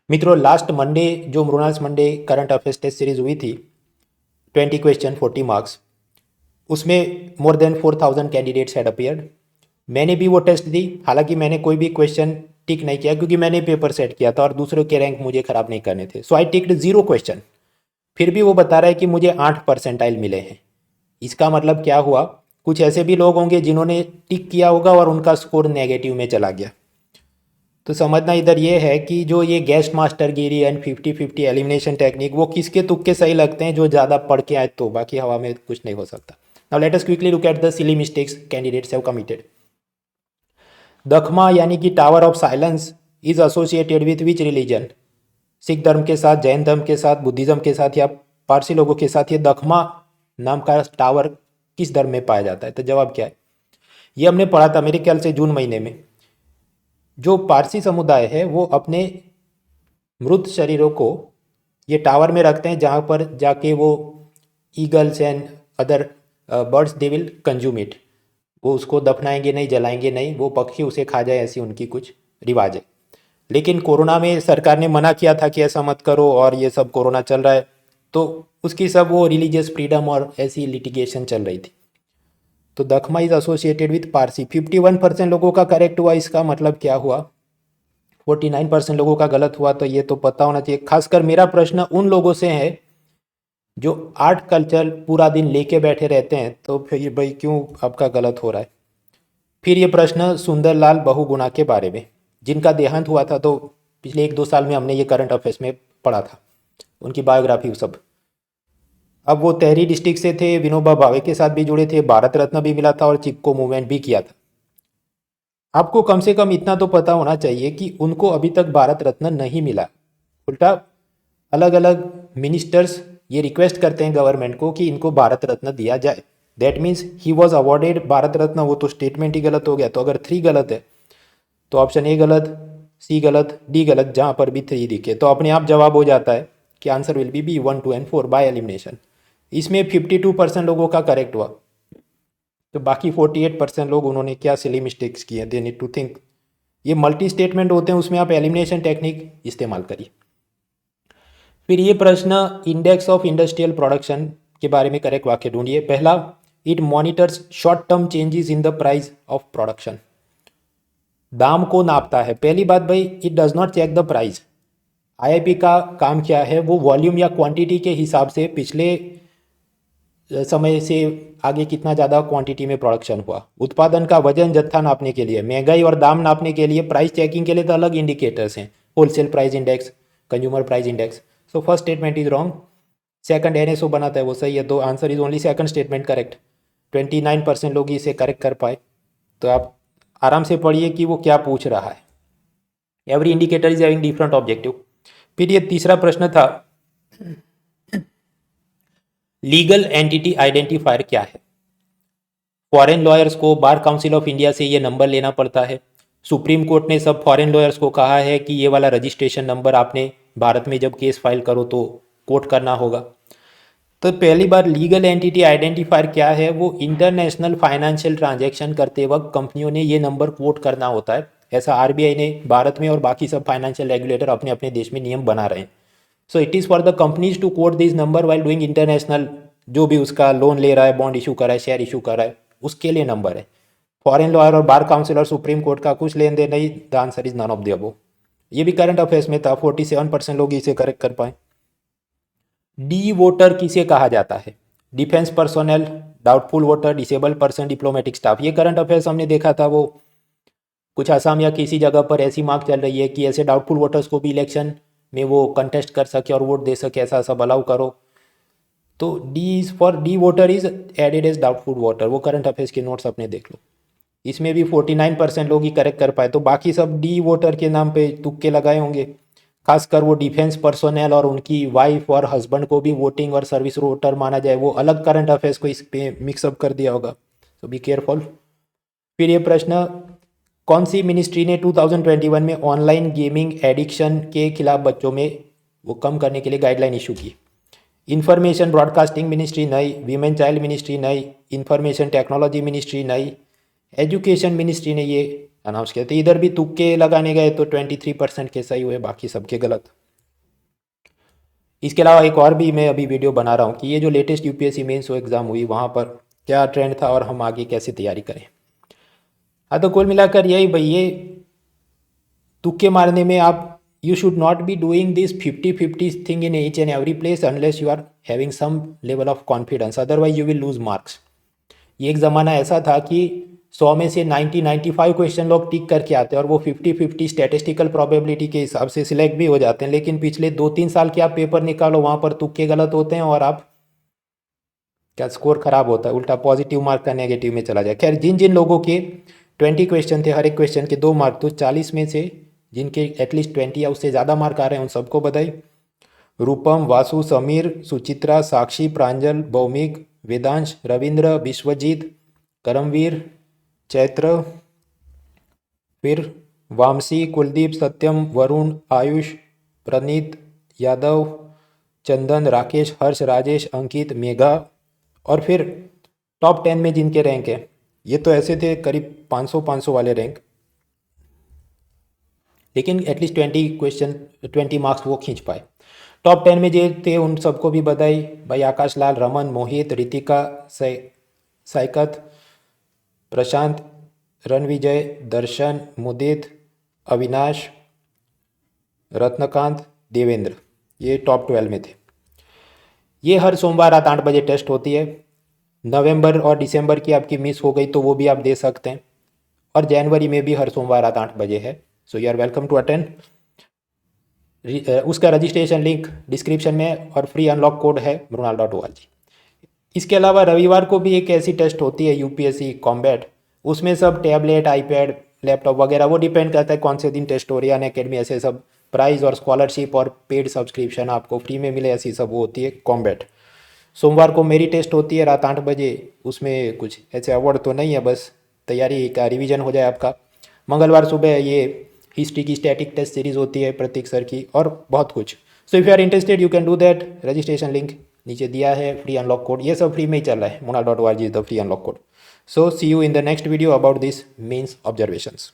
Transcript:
मित्रों, last Monday जो Mrunal's Monday current affairs test series हुई थी, 20 क्वेश्चन 40 मार्क्स, उसमें more than 4000 candidates had appeared. मैंने भी वो टेस्ट दी। हालांकि मैंने कोई भी क्वेश्चन टिक नहीं किया क्योंकि मैंने पेपर सेट किया था और दूसरों के रैंक मुझे ख़राब नहीं करने थे। सो आई टिक्ड 0 क्वेश्चन। फिर भी वो बता रहा है कि मुझे 8 परसेंटाइल मिले हैं। इसका मतलब क्या हुआ? कुछ ऐसे भी लोग होंगे जिन्होंने टिक किया होगा और उनका स्कोर नेगेटिव में चला गया। तो समझना इधर ये है कि जो ये guest master Giri and 50-50 elimination technique, वो किसके तुक्के सही लगते हैं? जो ज़्यादा पढ़ के आए, तो बाकी हवा में कुछ नहीं हो सकता। Now let us quickly look at the silly mistakes candidates have committed. Dakhma यानी कि tower of silence is associated with which religion? Sikh धर्म के साथ, जैन धर्म के साथ, बुद्धिज्म के साथ या पारसी लोगों के साथ ये दखमा नाम का टावर किस धर्म में पाया जाता है? तो जवाब क्या है? ये हमने पढ़ा था मेरे ख्याल से जून महीने में। जो पारसी समुदाय है वो अपने मृत शरीरों को ये टावर में रखते हैं, जहाँ पर जाके वो eagles and other birds they will consume it. वो उसको दफनाएंगे नहीं, जलाएंगे नहीं, वो पक्षी उसे खा जाए, ऐसी उनकी कुछ रिवाज है। लेकिन कोरोना में सरकार ने मना किया था कि ऐसा मत करो, और ये सब कोरोना चल रहा है तो उसकी सब वो रिलीजियस फ्रीडम और ऐसी लिटिगेशन चल रही थी। तो dakhma is associated with Parsi. 51% लोगों का करेक्ट हुआ। इसका मतलब क्या हुआ? 49% लोगों का गलत हुआ। तो ये तो पता होना चाहिए। खासकर मेरा प्रश्न उन लोगों से है जो आर्ट कल्चर पूरा दिन लेके बैठे रहते हैं, तो फिर भाई क्यों आपका गलत हो रहा है? फिर ये प्रश्न सुंदरलाल बहुगुणा के बारे में, जिनका देहांत हुआ था। तो पिछले 1-2 साल में हमने ये करंट अफेयर्स में पढ़ा था, उनकी बायोग्राफी सब। अब वो तहरी डिस्ट्रिक्ट से थे, विनोबा भावे के साथ भी जुड़े थे, भारत रत्न भी मिला था और चिपको मूवमेंट भी किया था। आपको कम से कम इतना तो पता होना चाहिए कि उनको अभी तक भारत रत्न नहीं मिला। उल्टा अलग अलग मिनिस्टर्स ये रिक्वेस्ट करते हैं गवर्नमेंट को कि इनको भारत रत्न दिया जाए। That means he was awarded Bharat Ratna. वो तो स्टेटमेंट ही गलत हो गया। तो अगर 3 गलत है तो ऑप्शन ए गलत, सी गलत, डी गलत, जहाँ पर भी 3 दिखे तो अपने आप जवाब हो जाता है कि answer will be 1, 2 and 4 by elimination. इसमें 52% लोगों का करेक्ट हुआ। तो बाकी 48% लोग, उन्होंने क्या सिली मिस्टेक्स किए? They need to think. ये मल्टी स्टेटमेंट होते हैं, उसमें आप एलिमिनेशन टेक्निक इस्तेमाल करिए। फिर ये प्रश्न इंडेक्स ऑफ इंडस्ट्रियल प्रोडक्शन के बारे में करेक्ट वाक्य ढूंढिए। पहला, it monitors short term changes in the price of production. दाम को नापता है। पहली बात भाई, it does not check the price. IIP का काम क्या है? वो वॉल्यूम या क्वांटिटी के हिसाब से पिछले समय से आगे कितना ज़्यादा क्वांटिटी में प्रोडक्शन हुआ, उत्पादन का वजन जत्था नापने के लिए, महंगाई और दाम नापने के लिए, प्राइस चेकिंग के लिए तो अलग इंडिकेटर्स हैं, wholesale price index, consumer price index. So first statement is wrong. Second NSO बनाता है, वो सही है। तो answer is only second statement correct. 29% लोग इसे करेक्ट कर पाए। तो आप आराम से पढ़िए कि वो क्या पूछ रहा है। Every indicator is having different objective. फिर ये तीसरा प्रश्न था, लीगल एंटिटी आइडेंटिफायर क्या है? फॉरेन लॉयर्स को बार काउंसिल ऑफ इंडिया से ये नंबर लेना पड़ता है। सुप्रीम कोर्ट ने सब फॉरेन लॉयर्स को कहा है कि ये वाला रजिस्ट्रेशन नंबर आपने भारत में जब केस फाइल करो तो कोट करना होगा। तो पहली बार लीगल एंटिटी आइडेंटिफायर क्या है? वो इंटरनेशनल फाइनेंशियल ट्रांजैक्शन करते वक्त कंपनियों ने ये नंबर कोट करना होता है। ऐसा आरबीआई ने भारत में और बाकी सब फाइनेंशियल रेगुलेटर अपने अपने देश में नियम बना रहे हैं। So it is for the companies to quote this number while doing international, जो भी उसका लोन ले रहा है, बॉन्ड इशू कर रहा है, शेयर इशू कर रहा है, उसके लिए नंबर है। फॉरेन लॉयर और बार काउंसिल और सुप्रीम कोर्ट का कुछ लेन देन नहीं। The answer is none of the above. ये भी करंट अफेयर्स में था। 47% लोग इसे करेक्ट कर पाए। डी वोटर किसे कहा जाता है? Defence personnel, doubtful voter, disabled person, diplomatic staff. ये करंट अफेयर्स हमने देखा था। वो कुछ आसाम या किसी जगह पर ऐसी मांग चल रही है कि ऐसे डाउटफुल वोटर्स को भी इलेक्शन में वो कंटेस्ट कर सके और वोट दे सके, ऐसा सब अलाउ करो। तो D is for D voter is added as doubtful voter. वो करंट अफेयर्स के नोट्स अपने देख लो। इसमें भी 49% लोग ही करेक्ट कर पाए। तो बाकी सब डी वोटर के नाम पे तुक्के लगाए होंगे। खासकर वो डिफेंस पर्सोनल और उनकी वाइफ और हस्बैंड को भी वोटिंग और सर्विस वोटर माना जाए, वो अलग करंट अफेयर्स को इस पे मिक्सअप कर दिया होगा। सो बी केयरफुल। फिर ये प्रश्न, कौन सी मिनिस्ट्री ने 2021 में ऑनलाइन गेमिंग एडिक्शन के खिलाफ बच्चों में वो कम करने के लिए गाइडलाइन इशू की? इंफॉर्मेशन ब्रॉडकास्टिंग मिनिस्ट्री नई, वीमेन चाइल्ड मिनिस्ट्री नई, इंफॉर्मेशन टेक्नोलॉजी मिनिस्ट्री नई, एजुकेशन मिनिस्ट्री ने ये अनाउंस किया। तो इधर भी तुक्के लगाने गए तो 23% के सही हुए, बाकी सबके गलत। इसके अलावा एक और भी मैं अभी वीडियो बना रहा हूँ कि ये जो लेटेस्ट यूपीएससी मेंस एग्ज़ाम हुई वहाँ पर क्या ट्रेंड था और हम आगे कैसे तैयारी करें। हाँ, तो कुल मिलाकर यही भाई, ये तुक्के मारने में आप you should not be doing this 50-50 thing in each and every place unless you are having some level of confidence, otherwise you will lose marks. ये एक ज़माना ऐसा था कि 100 में से 90-95 क्वेश्चन लोग टिक करके आते हैं और वो 50-50 स्टैटिस्टिकल प्रोबेबिलिटी के हिसाब से सिलेक्ट भी हो जाते हैं, लेकिन पिछले 2-3 साल के आप पेपर निकालो वहाँ पर तुक्के गलत होते हैं और आप क्या स्कोर खराब होता है, उल्टा पॉजिटिव मार्क का नेगेटिव में चला जाए। खैर, जिन जिन लोगों के 20 क्वेश्चन थे, हर एक क्वेश्चन के 2 मार्क, तो 40 में से जिनके एटलीस्ट 20 या उससे ज़्यादा मार्क आ रहे हैं उन सबको बधाई। रूपम, वासु, समीर, सुचित्रा, साक्षी, प्रांजल, भौमिक, वेदांश, रविंद्र, विश्वजीत, करमवीर, चैत्र, फिर वामसी, कुलदीप, सत्यम, वरुण, आयुष, प्रणीत, यादव, चंदन, राकेश, हर्ष, राजेश, अंकित, मेघा, और फिर टॉप 10 में जिनके रैंक है, ये तो ऐसे थे करीब 500 वाले रैंक, लेकिन एटलीस्ट 20 मार्क्स वो खींच पाए। टॉप 10 में जो थे उन सबको भी बधाई भाई। आकाश लाल, रमन, मोहित, रितिका, साइकत, प्रशांत, रणविजय, दर्शन, मुदित, अविनाश, रत्नकांत, देवेंद्र, ये टॉप 12 में थे। ये हर सोमवार रात 8 बजे टेस्ट होती है। नवंबर और दिसंबर की आपकी मिस हो गई तो वो भी आप दे सकते हैं, और जनवरी में भी हर सोमवार रात 8 बजे है। So you are welcome to attend. उसका रजिस्ट्रेशन लिंक डिस्क्रिप्शन में और फ्री अनलॉक कोड है mrunal.org। इसके अलावा रविवार को भी एक ऐसी टेस्ट होती है यूपीएससी कॉम्बैट, उसमें सब टैबलेट, आईपैड, लैपटॉप वगैरह, वो डिपेंड करता है कौन से दिन टेस्ट हो रही है। अनअकैडमी ऐसे सब प्राइज और स्कॉलरशिप और पेड सब्सक्रिप्शन आपको फ्री में मिले, ऐसी सब वो होती है कॉम्बैट। सोमवार को मेरी टेस्ट होती है रात 8 बजे, उसमें कुछ ऐसे अवार्ड तो नहीं है, बस तैयारी का रिवीजन हो जाए आपका। मंगलवार सुबह ये हिस्ट्री की स्टैटिक टेस्ट सीरीज होती है प्रतीक सर की, और बहुत कुछ। So if you are interested you can do that. Registration link नीचे दिया है, फ्री अनलॉक कोड, ये सब फ्री में ही चल रहा है। mrunal.org is the free unlock code. So see you in the next video about this means observations.